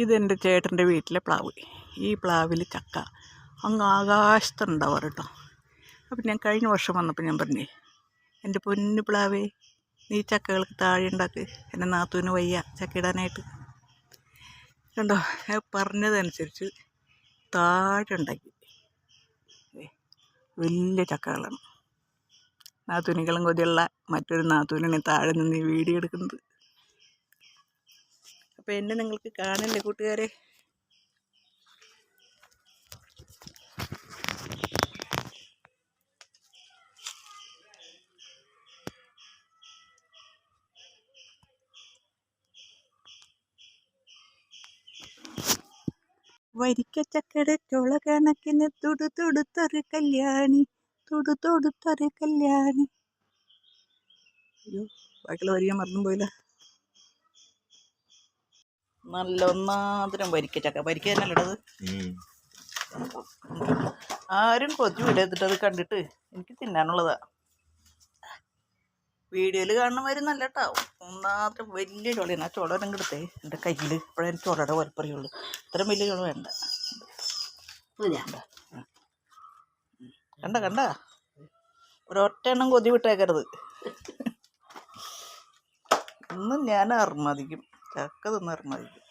ഇതെൻ്റെ ചേട്ടൻ്റെ വീട്ടിലെ പ്ലാവ്. ഈ പ്ലാവിൽ ചക്ക അങ്ങ് ആകാശത്തുണ്ടാവാറ് കേട്ടോ. അപ്പം ഞാൻ കഴിഞ്ഞ വർഷം വന്നപ്പോൾ ഞാൻ പറഞ്ഞേ, എൻ്റെ പൊന്നു പ്ലാവേ, നീ ചക്കകൾക്ക് താഴെ ഉണ്ടാക്ക്, എൻ്റെ നാത്തൂന് വയ്യ ചക്ക ഇടാനായിട്ട്. കണ്ടോ, ഞാൻ പറഞ്ഞതനുസരിച്ച് താഴെ ഉണ്ടാക്കി. വലിയ ചക്കകളാണ്. നാത്തൂനികളും കൊതിയുള്ള മറ്റൊരു നാത്തൂനാണ് താഴെ നിന്ന് ഈ വീഡിയോ എടുക്കുന്നത്. അപ്പോൾ എന്നെ നിങ്ങൾക്ക് കാണല്ലേ കൂട്ടുകാരെ. വരിക്കച്ചക്കയുടെ ചോള കണക്കിന് തൊടുത്തൊടുത്തൊരു കല്യാണി, തൊടുത്തൊടുത്തൊരു കല്യാണി. അയ്യോ, ബാക്കിയുള്ള വരിക്കാൻ മറന്നും പോയില്ല. നല്ല ഒന്നാന്തരം വരിക്കച്ചക്ക. വരിക്ക തന്നെ ഇടത്. ആരും കൊതി വിടത്തിട്ടത് കണ്ടിട്ട് എനിക്ക് തിന്നാനുള്ളതാ. വീഡിയോയിൽ കാണുന്നവര് നല്ല കേട്ടോ. ഒന്നാന്തരം വലിയ ചുളയാണ്. ആ ചുള രംഗം എടുത്തേ എൻ്റെ കയ്യിൽ. ഇപ്പോഴേ എനിക്ക് ചുളയുടെ വലപ്പറിയുള്ളൂ. ഇത്രയും വലിയ ചുള വേണ്ട. കണ്ട കണ്ട, ഒരൊറ്റ എണ്ണം കൊതി വിട്ടേക്കരുത്. ഇന്നും ഞാൻ അർമാദിക്കും, ചക്ക തിന്ന് അർമാദിക്കും.